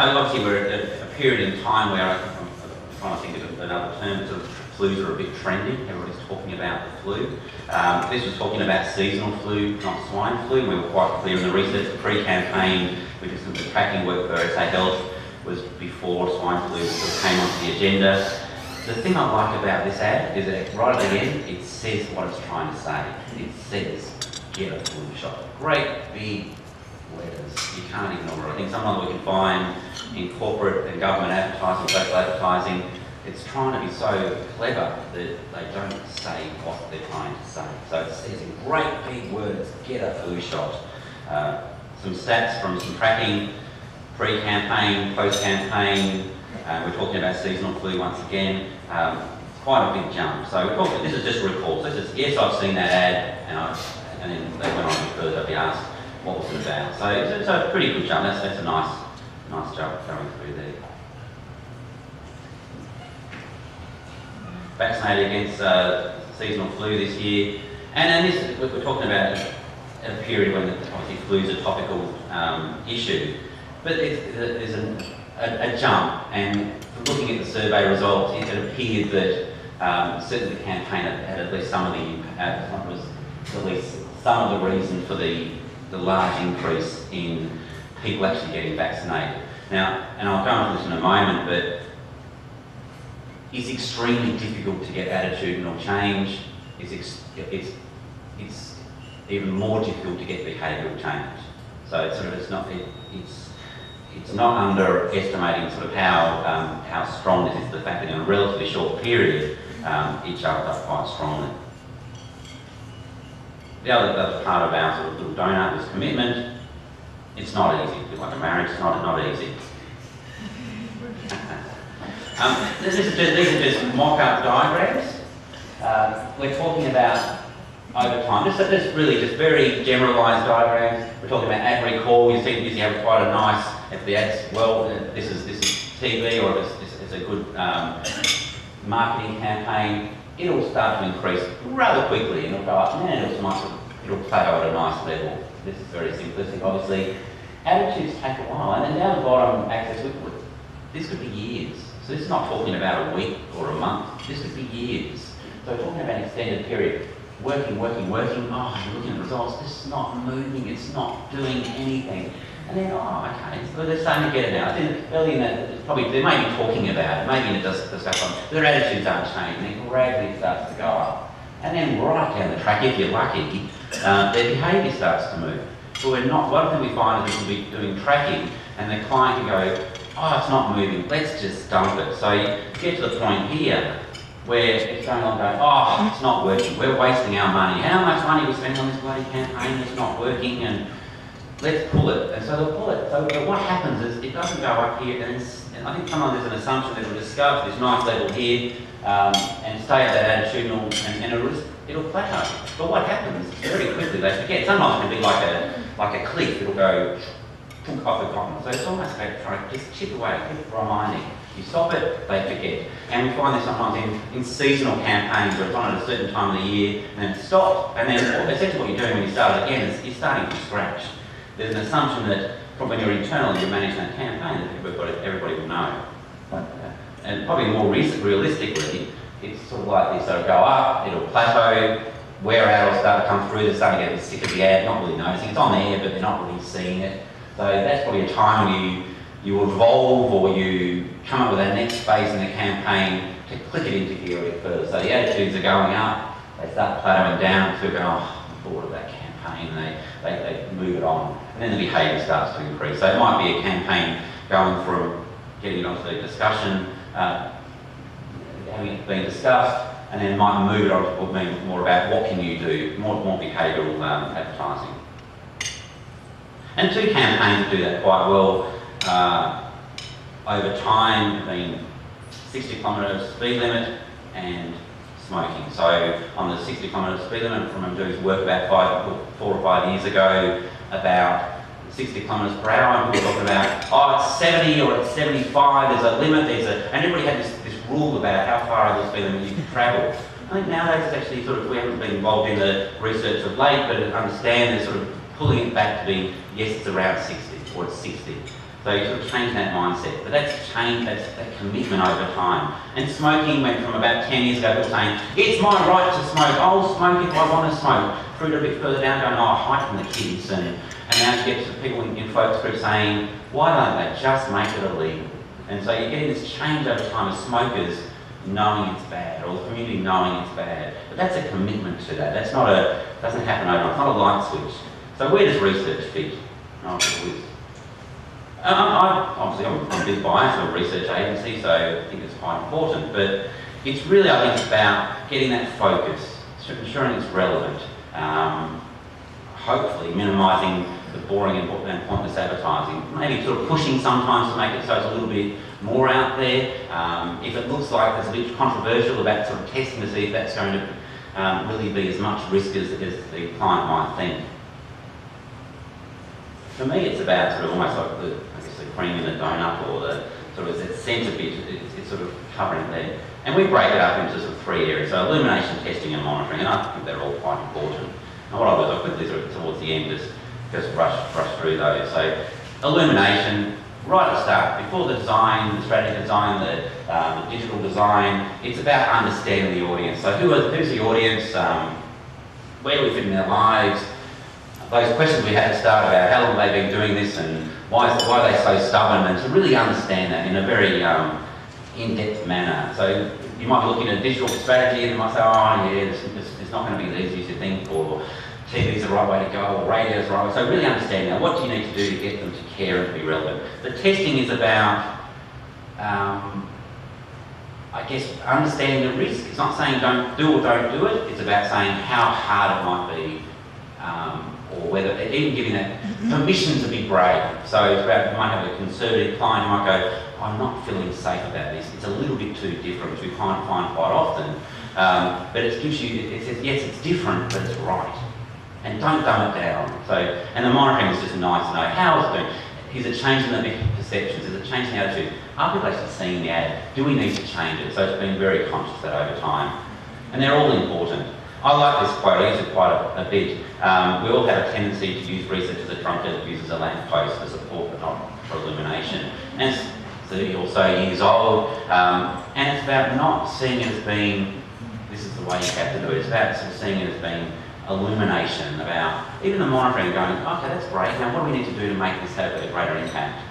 obviously we're at a period in time where I'm trying to think of another term, sort of flus are a bit trendy. Everybody's talking about the flu. This was talking about seasonal flu, not swine flu. We were quite clear in the research, the pre-campaign, we did some tracking work for SA Health, was before swine flu sort of came onto the agenda. The thing I like about this ad is that right at the end, it says what it's trying to say. It says, get a flu shot. Great big letters. You can't ignore it. I think sometimes we can find in corporate and government advertising, social advertising, it's trying to be so clever that they don't say what they're trying to say. So it says in great big words, get a flu shot. Some stats from some tracking, pre-campaign, post-campaign. We're talking about seasonal flu once again. It's quite a big jump. So we're talking, this is just recall. So this is, yes, I've seen that ad, and then they went on a bit further. They asked what was it about. So it's a pretty good jump. That's a nice jump going through there. Vaccinated against seasonal flu this year, and this we're talking about a period when obviously flu is a topical issue, but there's a jump, and from looking at the survey results, it appeared that certainly the campaign had at least some of the was at least some of the reason for the large increase in people actually getting vaccinated. Now, and I'll go on to this in a moment, but it's extremely difficult to get attitudinal change. It's even more difficult to get behavioural change. So it's not underestimating sort of how strong this is. The fact that in a relatively short period, it jumped up quite strongly. The other part of our sort of little donut was commitment. It's not easy. It's like a marriage. It's not easy. These are just mock-up diagrams. We're talking about over time. Just really just very generalised diagrams. We're talking about ad recall. You see, you have quite a nice. If the ads, well, this is TV or it's a good marketing campaign. It'll start to increase rather quickly, and it'll go up, and then it'll plateau at a nice level. This is very simplistic, obviously. Attitudes take a while, and then down the bottom, access. This could be years. So this is not talking about a week or a month. This could be years. So we're talking about an extended period. Working. Oh, you're looking at the results. This is not moving. It's not doing anything. And then, oh, okay. So they're starting to get it now. I think early in that, probably they may be talking about it. Maybe it does stuff on. Their attitudes aren't changing. Then gradually it starts to go up. And then right down the track, if you're lucky, their behaviour starts to move. So we're not. One thing we find is we'll be doing tracking, and the client can go, oh, it's not moving, let's just dump it. So you get to the point here where it's going on going, oh, it's not working, we're wasting our money. How much money we spend on this bloody campaign, it's not working, and let's pull it. And so they'll pull it. So what happens is it doesn't go up here, and I think sometimes there's an assumption that it'll discover this nice level here and stay at that attitudinal, and it'll plateau. But what happens very quickly, they forget. Sometimes it can be like a cliff, it'll go off the cotton. So it's almost like trying to just chip away, keep reminding. You stop it, they forget. And we find this sometimes in seasonal campaigns where it's on at a certain time of the year, and then stop. And then essentially what you're doing when you start again is you're starting from scratch. There's an assumption that from when you're internal and you're managing that campaign, that everybody will know. And probably more realistically, it's sort of like this. So it'll go up, it'll plateau, wear out will start to come through, they're starting to get a bit sick of the ad, not really noticing. It's on there, but they're not really seeing it. So that's probably a time when you evolve or you come up with that next phase in the campaign to click it into gear a bit further. So the attitudes are going up, they start plateauing down, so go, oh, I'm bored of that campaign, and they move it on. And then the behaviour starts to increase. So it might be a campaign going from getting it onto the discussion, having it being discussed, and then it might move it on to more about what can you do, more behavioural advertising. And two campaigns do that quite well over time, being 60 km speed limit and smoking. So on the 60 km speed limit, from doing work about 4 or 5 years ago about 60 kilometres per hour, and people were talking about, oh, it's 70 or it's 75, there's a limit, and everybody had this rule about how far over the speed limit you can travel. I think nowadays it's actually sort of, we haven't been involved in the research of late, but understand they're sort of pulling it back to being, yes, it's around 60, or it's 60. So you sort of change that mindset. But that's change, that's that commitment over time. And smoking went from about 10 years ago, people saying, it's my right to smoke, I'll smoke if I want to smoke, through to a bit further down going, oh, heighten the kids. And now you get to people in focus groups saying, why don't they just make it illegal? And so you're getting this change over time of smokers knowing it's bad, or the community knowing it's bad. But that's a commitment to that. That's not a, doesn't happen overnight, it's not a light switch. So where does research fit? Obviously, I'm a bit biased, I'm a research agency, so I think it's quite important, but it's really, I think, it's about getting that focus, ensuring it's relevant, hopefully minimising the boring and pointless advertising, maybe sort of pushing sometimes to make it so it's a little bit more out there. If it looks like it's a bit controversial, about sort of testing to see if that's going to really be as much risk as the client might think. For me, it's about sort of almost like the, I guess, the cream in the donut, or the sort of that centre bit. It's sort of covering there. And we break it up into sort of 3 areas. So illumination, testing and monitoring, and I think they're all quite important. And what I'll do is I'll quickly sort of towards the end just brush through those. So illumination, right at the start, before the design, the strategy design, the digital design, it's about understanding the audience. So who's the audience, where do we fit in their lives, those questions we had to start about how long have they been doing this and why are they so stubborn, and to really understand that in a very in-depth manner. So you might be looking at a digital strategy and you might say, oh yeah, it's not going to be as easy as you think, or TV's the right way to go, or radio's the right way. So really understand that. What do you need to do to get them to care and to be relevant? The testing is about, I guess, understanding the risk. It's not saying don't do or don't do it. It's about saying how hard it might be, or whether, even giving that permission to be brave. So it's about, you might have a conservative client who might go, I'm not feeling safe about this. It's a little bit too different, which we find quite often. But it gives you, it says, yes, it's different, but it's right. And don't dumb it down. So, and the monitoring is just nice to know how it's doing. Is it changing the perceptions? Is it changing the attitude? Are people actually seeing the ad? Do we need to change it? So it's been very conscious of that over time. And they're all important. I like this quote, I use it quite a bit. We all have a tendency to use research as a trunk that uses a lamppost for support but not for illumination. And it's 30 or so years old, and it's about not seeing it as being, this is the way you have to do it. It's about sort of seeing it as being illumination, about even the monitoring, going, okay, that's great, now what do we need to do to make this have a greater impact?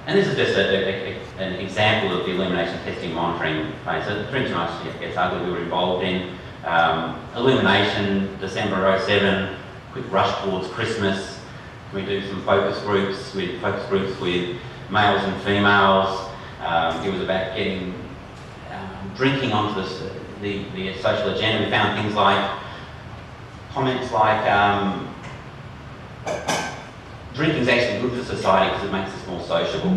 And this is just an example of the illumination testing monitoring phase. So pretty much gets ugly, we were involved in. Illumination, December 07, quick rush towards Christmas. We do some focus groups with males and females. It was about getting drinking onto the social agenda. We found things like comments like drinking is actually good for society because it makes us more sociable.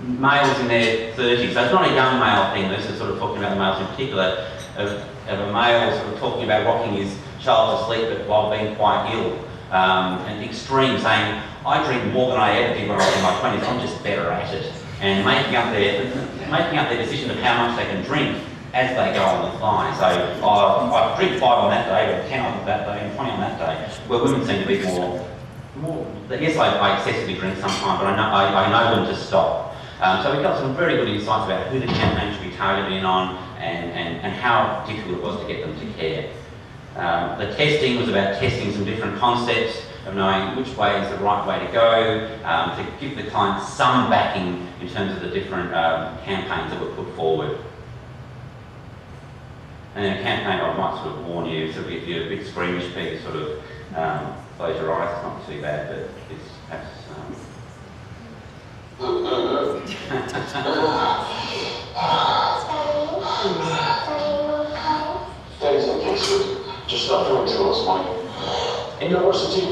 Males in their 30s, so it's not a young male thing, this is sort of talking about the males in particular, of a male sort of talking about rocking his child to sleep but while being quite ill. And extreme, saying, I drink more than I ever did when I was in my 20s, I'm just better at it. And making up their decision of how much they can drink as they go on the fly. So I drink 5 on that day, or 10 on that day, and 20 on that day. Where women seem to be more yes, I excessively drink sometimes, but I know when to stop. So we got some very good insights about who the campaign should be targeted in on, and how difficult it was to get them to care. The testing was about testing some different concepts, of knowing which way is the right way to go, to give the client some backing in terms of the different campaigns that were put forward. And in a campaign, I might sort of warn you, so if you're a bit squeamish, please sort of close your eyes. It's not too bad, but it's perhaps... Days like this, just stop doing to us, Mike. In university, So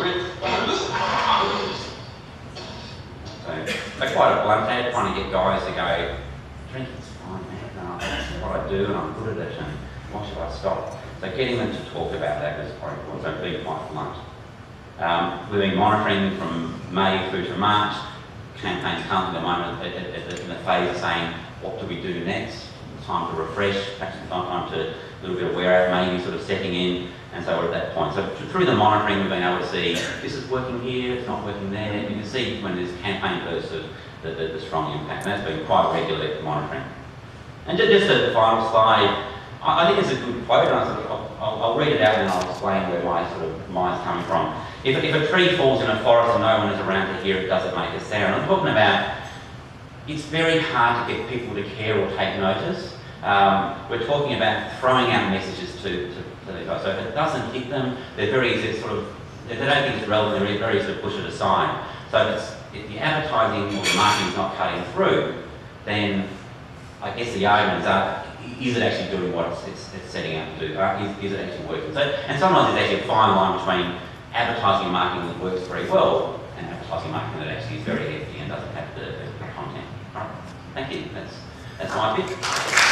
they're quite a blunt ad, trying to get guys to go, drinking's fine, man, no, that's what I do and I'm good at it, and why should I stop? So getting them to talk about that was quite important, so being quite blunt. We've been monitoring from May through to March. Campaigns currently at the moment in the phase of saying, what do we do next? Time to refresh, perhaps time to a little bit of wear out, maybe sort of setting in. And so we're at that point. So through the monitoring, we've been able to see this is working here, it's not working there. You can see when there's campaign bursts of the strong impact. And that's been quite regular monitoring. And just the final slide, I think it's a good quote, and I'll read it out and I'll explain where my sort of mind's coming from. If a tree falls in a forest and no one is around to hear it, does it make a sound? I'm talking about it's very hard to get people to care or take notice. We're talking about throwing out messages to these guys. So if it doesn't hit them, they're very easy to sort of, if they don't think it's relevant, they're very easy to push it aside. So if the advertising or the marketing is not cutting through, then I guess the argument is, is it actually doing what it's setting out to do? Is it actually working? So, and sometimes there's actually a fine line between advertising and marketing that works very well and advertising and marketing that actually is very hefty and doesn't have the content. All right. Thank you. That's my bit.